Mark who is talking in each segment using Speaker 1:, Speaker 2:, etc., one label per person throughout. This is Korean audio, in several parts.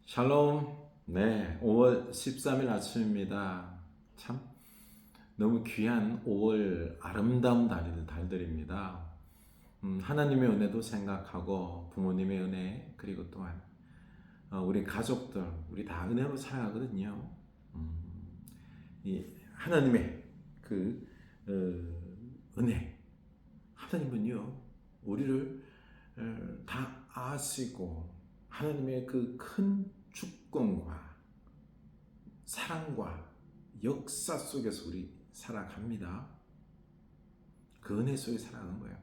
Speaker 1: 샬롬. 네, 5월 13일 아침입니다. 참 너무 귀한 5월 아름다운 달들입니다. 하나님의 은혜도 생각하고 부모님의 은혜 그리고 또한 우리 가족들 우리 다 은혜로 살아가거든요. 이 하나님의 그 은혜, 하나님은요 우리를 다 아시고 하나님의 그 큰 주권과 사랑과 역사 속에서 우리 살아갑니다. 그 은혜 속에 살아가는 거예요.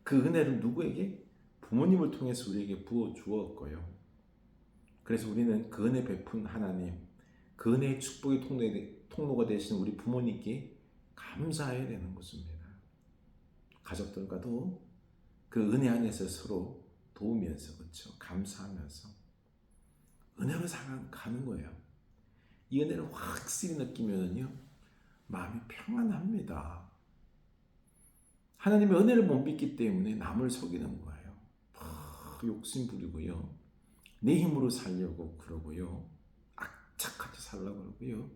Speaker 1: 그 은혜를 누구에게? 부모님을 통해서 우리에게 부어 주었고요. 그래서 우리는 그 은혜 베푼 하나님, 그 은혜의 축복의 통로가 되신 우리 부모님께 감사해야 되는 것입니다. 가족들과도 그 은혜 안에서 서로 도우면서, 그렇죠? 감사하면서 은혜로 살아가는 거예요. 이 은혜를 확실히 느끼면요 마음이 평안합니다. 하나님의 은혜를 못 믿기 때문에 남을 속이는 거예요. 욕심 부리고요, 내 힘으로 살려고 그러고요, 악착같이 살려고 그러고요,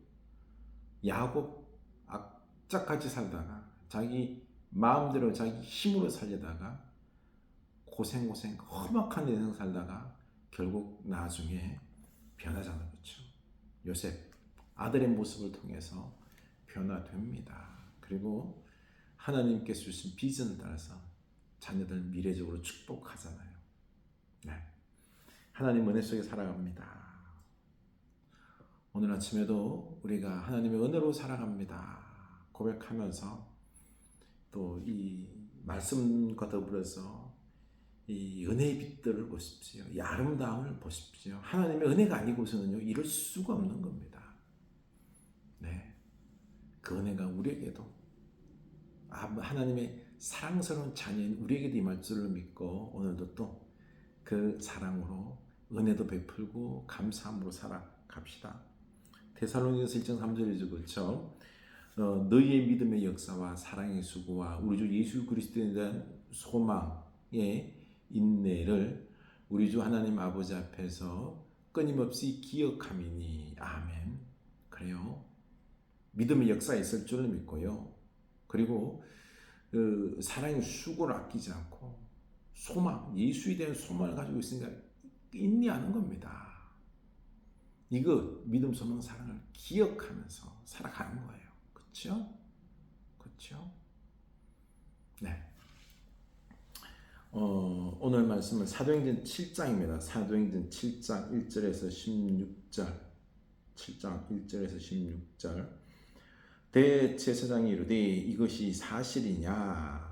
Speaker 1: 야곱 악착같이 살다가 자기 마음대로 자기 힘으로 살려다가 고생 험악한 인생 살다가 결국 나중에 변하잖아요. 그렇죠? 요셉 아들의 모습을 통해서 변화됩니다. 그리고 하나님께서 주신 비전을 따라서 자녀들 미래적으로 축복하잖아요. 네. 하나님 은혜 속에 살아갑니다. 오늘 아침에도 우리가 하나님의 은혜로 살아갑니다 고백하면서 또 이 말씀과 더불어서 이 은혜의 빛들을 보십시오. 이 아름다움을 보십시오. 하나님의 은혜가 아니고서는요 이룰 수가 없는 겁니다. 네, 그 은혜가 우리에게도 하나님의 사랑스러운 자녀인 우리에게도 임할 줄을 믿고 오늘도 또 그 사랑으로 은혜도 베풀고 감사함으로 살아갑시다. 데살로니가서 1장 3절이죠. 그렇죠? 너희의 믿음의 역사와 사랑의 수고와 우리 주 예수 그리스도에 대한 소망의 인내를 우리 주 하나님 아버지 앞에서 끊임없이 기억함이니. 아멘. 그래요. 믿음의 역사에 있을 줄을 믿고요. 그리고 그 사랑의 수고를 아끼지 않고 소망, 예수에 대한 소망을 가지고 있으니까 인내하는 겁니다. 이거 믿음, 소망, 사랑을 기억하면서 살아가는 거예요. 그렇죠? 그렇죠? 네. 오늘 말씀은 사도행전 7장입니다. 사도행전 7장 1절에서 16절. 7장 1절에서 16절. 대제사장이 이르되 이것이 사실이냐?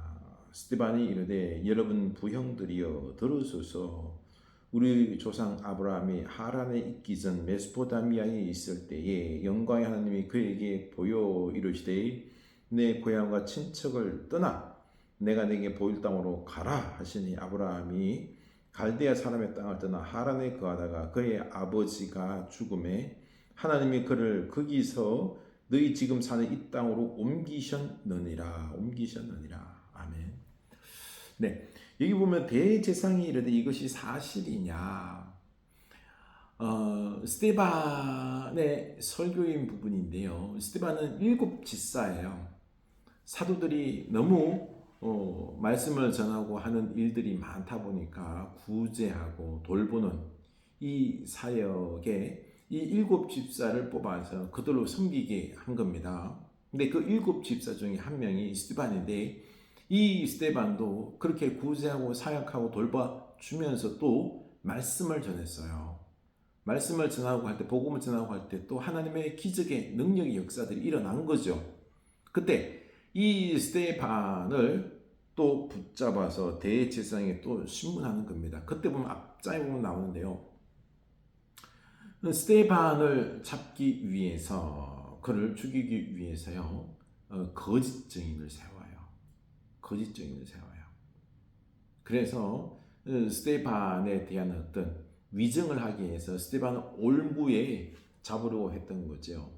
Speaker 1: 스데반이 이르되 여러분 부형들이여 들으소서. 우리 조상 아브라함이 하란에 있기 전 메소포타미아에 있을 때에 영광의 하나님이 그에게 보여 이르시되 내 고향과 친척을 떠나 내가 내게 보일 땅으로 가라 하시니 아브라함이 갈대아 사람의 땅을 떠나 하란에 거하다가 그의 아버지가 죽음에 하나님이 그를 거기서 너희 지금 사는 이 땅으로 옮기셨느니라. 아멘. 네, 여기 보면 대제사장이 이르되 이것이 사실이냐. 스데반의 설교인 부분인데요. 스데반은 7집사예요. 사도들이 너무 말씀을 전하고 하는 일들이 많다 보니까 구제하고 돌보는 이 사역에 이 7집사를 뽑아서 그들로 섬기게 한 겁니다. 근데 그 7집사 중에 한 명이 스데반인데 이 스데반도 그렇게 구제하고 사역하고 돌봐주면서 또 말씀을 전했어요. 말씀을 전하고 할 때, 복음을 전하고 할 때 또 하나님의 기적의 능력의 역사들이 일어난 거죠. 그때 이 스데반을 또 붙잡아서 대제사장에 또 신문하는 겁니다. 그때 보면 앞장에 보면 나오는데요. 스데반을 잡기 위해서, 그를 죽이기 위해서요, 거짓 증인을 세워요. 거짓 증인을 세워요. 그래서 스데반에 대한 어떤 위증을 하기 위해서 스데반을 올무에 잡으려고 했던 거죠.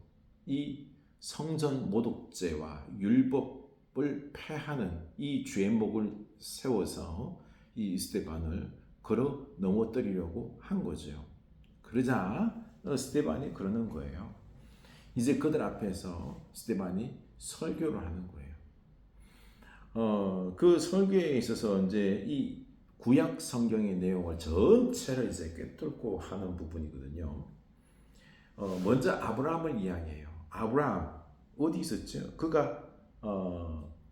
Speaker 1: 이 성전 모독죄와 율법을 폐하는 이 죄목을 세워서 이 스데반을 걸어 넘어뜨리려고 한 거죠. 그러자 스데반이 그러는 거예요. 이제 그들 앞에서 스데반이 설교를 하는 거예요. 그 설교에 있어서 이제 이 구약 성경의 내용을 전체를 이제 꿰뚫고 하는 부분이거든요. 먼저 아브라함을 이야기해요. 아브라함 어디 있었죠? 그가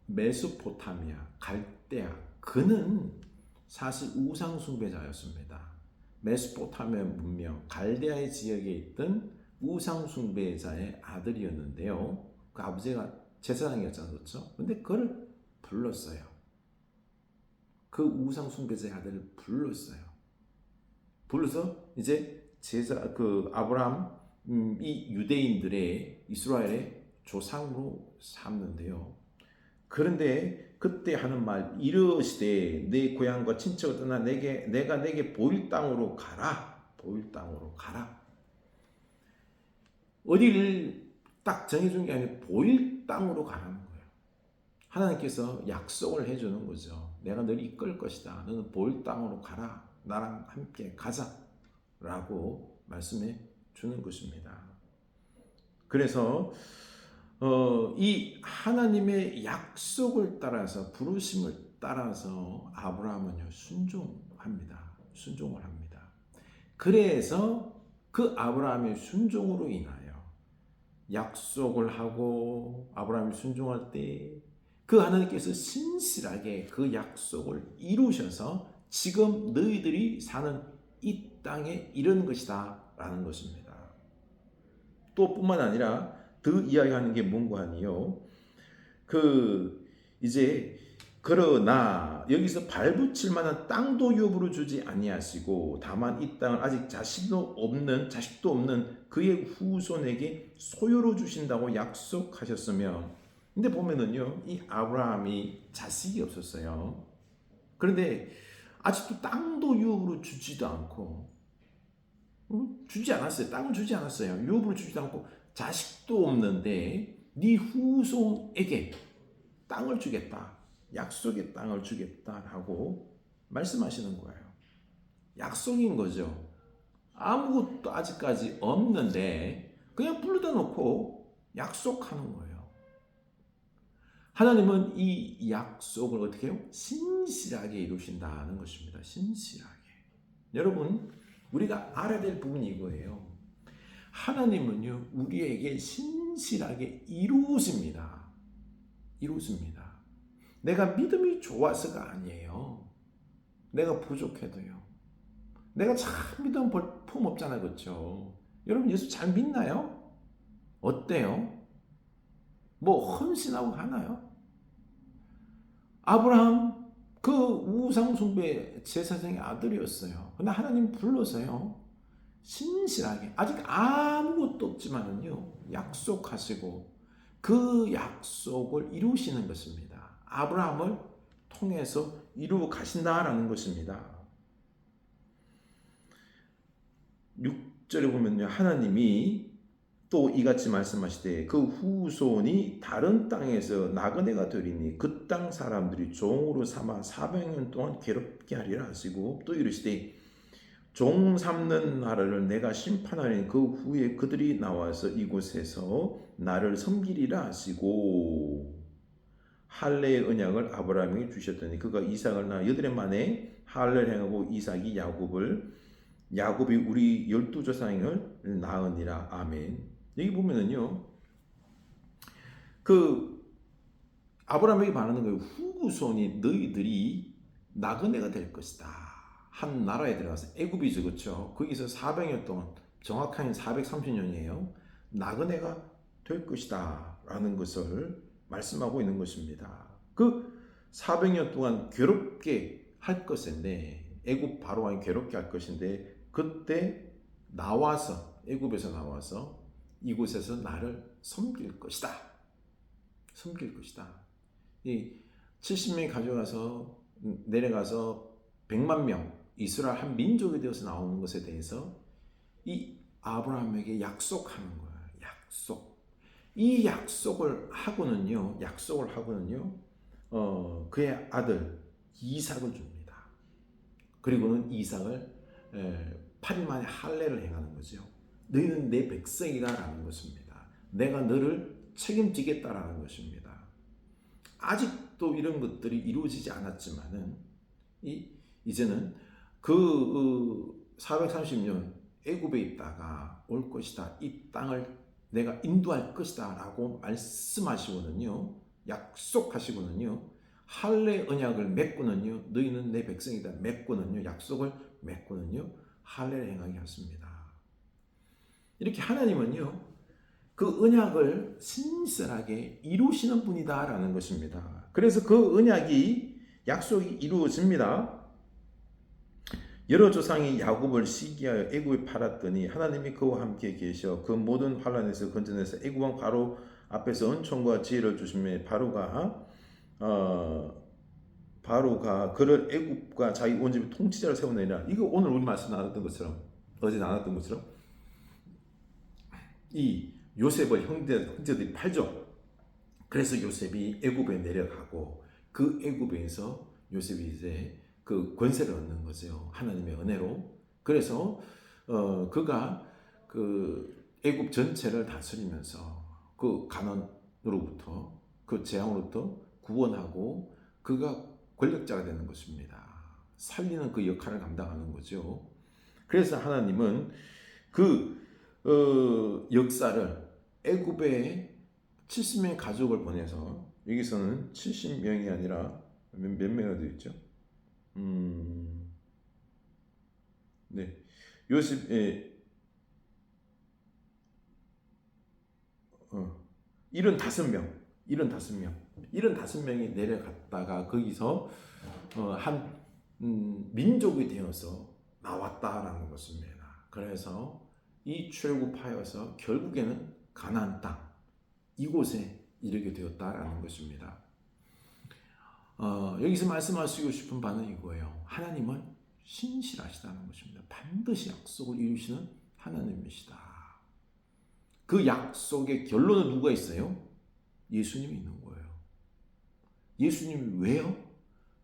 Speaker 1: 메소포타미아, 갈대아. 그는 사실 우상 숭배자였습니다. 메소포타미아 문명, 갈대아의 지역에 있던 우상 숭배자의 아들이었는데요. 그 아버지가 제사장이었잖아요, 그렇죠? 근데 그를 불렀어요. 그 우상 숭배자의 아들을 불렀어요. 불러서 이제 그 아브라함 이 유대인들의 이스라엘의 조상으로 삼는데요. 그런데 그때 하는 말 이르시되 내 고향과 친척을 떠나 내가 내게 보일 땅으로 가라. 보일 땅으로 가라. 어디를 딱 정해준 게 아니라 보일 땅으로 가라는 거예요. 하나님께서 약속을 해주는 거죠. 내가 너를 이끌 것이다. 너는 보일 땅으로 가라. 나랑 함께 가자. 라고 말씀해 주는 것입니다. 그래서 이 하나님의 약속을 따라서 부르심을 따라서 아브라함은 순종합니다. 순종을 합니다. 그래서 그 아브라함의 순종으로 인하여 약속을 하고 아브라함이 순종할 때 그 하나님께서 신실하게 그 약속을 이루셔서 지금 너희들이 사는 이 땅에 이른 것이다 라는 것입니다. 또 뿐만 아니라 더 이야기하는 게 뭔가 하니요. 이제 그러나 여기서 발붙일 만한 땅도 유업으로 주지 아니하시고 다만 이 땅을 아직 자식도 없는 그의 후손에게 소유로 주신다고 약속하셨으며, 근데 보면은요, 이 아브라함이 자식이 없었어요. 그런데 아직도 땅도 유업으로 주지도 않고 주지 않았어요. 땅을 주지 않았어요. 유업으로 주지도 않고 자식도 없는데 네 후손에게 땅을 주겠다. 약속의 땅을 주겠다라고 말씀하시는 거예요. 약속인 거죠. 아무것도 아직까지 없는데 그냥 불러다 놓고 약속하는 거예요. 하나님은 이 약속을 어떻게 해요? 신실하게 이루신다는 것입니다. 신실하게. 여러분, 우리가 알아야 될 부분이 이거예요. 하나님은요, 우리에게 신실하게 이루십니다. 이루십니다. 내가 믿음이 좋아서가 아니에요. 내가 부족해도요. 내가 참 믿음 볼품 없잖아요. 그렇죠? 여러분, 예수 잘 믿나요? 어때요? 뭐 헌신하고 하나요? 아브라함 그 우상숭배 제사장의 아들이었어요. 근데 하나님 불러서요. 신실하게 아직 아무것도 없지만은요. 약속하시고 그 약속을 이루시는 것입니다. 아브라함을 통해서 이루어 가신다라는 것입니다. 6절에 보면요. 하나님이 또 이같이 말씀하시되 그 후손이 다른 땅에서 나그네가 되리니 그 땅 사람들이 종으로 삼아 400년 동안 괴롭게 하리라 하시고, 또 이르시되 종 삼는 나라를 내가 심판하니 그 후에 그들이 나와서 이곳에서 나를 섬기리라 하시고, 할례의 언약을 아브라함에게 주셨더니 그가 이삭을 낳아 8해 만에 할례를 행하고 이삭이 야곱이 우리 12조상을 낳으니라. 아멘. 여기 보면은요, 아브라함에게 말하는 거예요. 후손이 너희들이 나그네가 될 것이다. 한 나라에 들어가서 애굽이죠, 그렇죠? 거기서 400년 동안, 정확하게 430년이에요. 나그네가 될 것이다 라는 것을 말씀하고 있는 것입니다. 그 400년 동안 괴롭게 할 것인데, 애굽 바로왕이 괴롭게 할 것인데, 그때 애굽에서 나와서 이곳에서 나를 섬길 것이다. 섬길 것이다. 이 70명이 가져가서 내려가서 100만 명 이스라엘 한 민족이 되어서 나오는 것에 대해서 이 아브라함에게 약속하는 거예요. 약속. 이 약속을 하고는요. 그의 아들 이삭을 줍니다. 그리고는 이삭을 8일 만에 할례를 행하는 거죠. 너희는 내 백성이다라는 것입니다. 내가 너를 책임지겠다라는 것입니다. 아직도 이런 것들이 이루어지지 않았지만은 이제는 그 430년 애굽에 있다가 올 것이다. 이 땅을 내가 인도할 것이다 라고 말씀하시고는요, 약속하시고는요, 할례 언약을 맺고는요, 너희는 내 백성이다 맺고는요, 약속을 맺고는요, 할례를 행하게 하십니다. 이렇게 하나님은요, 그 언약을 신실하게 이루시는 분이다라는 것입니다. 그래서 그 언약이, 약속이 이루어집니다. 여러 조상이 야곱을 시기하여 애굽에 팔았더니 하나님이 그와 함께 계셔 그 모든 환난에서 건져내서 애굽 왕 바로 앞에서 은총과 지혜를 주시며 바로가 그를 애굽과 자기 온 집의 통치자를 세우느니라. 이거 오늘 우리 말씀 나눴던 것처럼, 어제 나눴던 것처럼 이 요셉을 형제들이 팔죠. 그래서 요셉이 애굽에 내려가고 그 애굽에서 요셉이 이제 그 권세를 얻는 거죠. 하나님의 은혜로. 그래서 그가 그 애굽 전체를 다스리면서 그 가난으로부터, 그 재앙으로부터 구원하고 그가 권력자가 되는 것입니다. 살리는 그 역할을 감당하는 거죠. 그래서 하나님은 그 역사를 애굽에 70명의 가족을 보내서, 여기서는 70명이 아니라 몇 명이나 되어 있죠? 네. 요셉, 75명이 내려갔다가 거기서 한 민족이 되어서 나왔다라는 것입니다. 그래서 이 출애굽하여서 결국에는 가나안 땅, 이곳에 이르게 되었다라는 것입니다. 여기서 말씀하시고 싶은 바는 이거예요. 하나님은 신실하시다는 것입니다. 반드시 약속을 이루시는 하나님이시다. 그 약속의 결론은 누가 있어요? 예수님이 있는 거예요. 예수님이 왜요?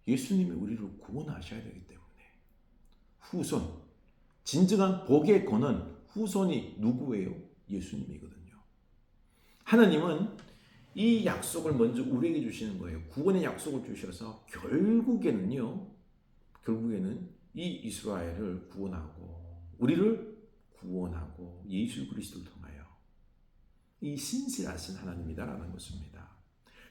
Speaker 1: 예수님이 우리를 구원하셔야 되기 때문에. 후손, 진정한 복의 권은 후손이 누구예요? 예수님이거든요. 하나님은 이 약속을 먼저 우리에게 주시는 거예요. 구원의 약속을 주셔서 결국에는 이 이스라엘을 구원하고 우리를 구원하고 예수 그리스도를 통하여 이 신실하신 하나님이다라는 것입니다.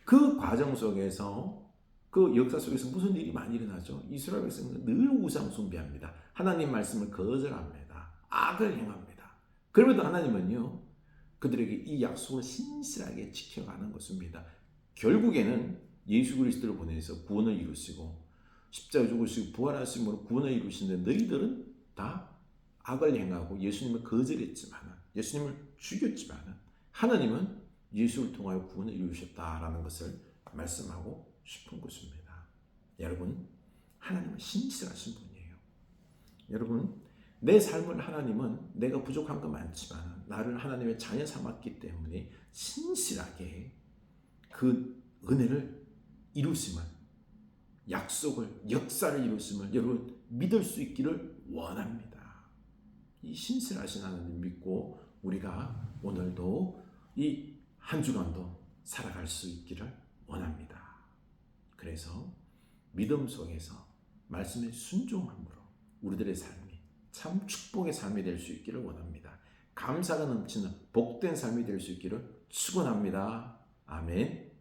Speaker 1: 그 과정 속에서, 그 역사 속에서 무슨 일이 많이 일어나죠? 이스라엘 백성은 늘 우상 숭배합니다. 하나님 말씀을 거절합니다. 악을 행합니다. 그럼에도 하나님은요, 그들에게 이 약속을 신실하게 지켜가는 것입니다. 결국에는 예수 그리스도를 보내서 구원을 이루시고 십자가에 죽으시고 부활하심으로 구원을 이루시는데, 너희들은 다 악을 행하고 예수님을 거절했지만, 예수님을 죽였지만 하나님은 예수를 통하여 구원을 이루셨다라는 것을 말씀하고 싶은 것입니다. 여러분, 하나님은 신실하신 분이에요. 여러분, 내 삶을 하나님은, 내가 부족한 거 많지만 나를 하나님의 자녀 삼았기 때문에 신실하게 그 은혜를 이루심을, 약속을, 역사를 이루심을 여러분 믿을 수 있기를 원합니다. 이 신실하신 하나님 믿고 우리가 오늘도 이 한 주간도 살아갈 수 있기를 원합니다. 그래서 믿음 속에서 말씀에 순종함으로 우리들의 삶이 참 축복의 삶이 될 수 있기를 원합니다. 감사가 넘치는 복된 삶이 될 수 있기를 축원합니다. 아멘.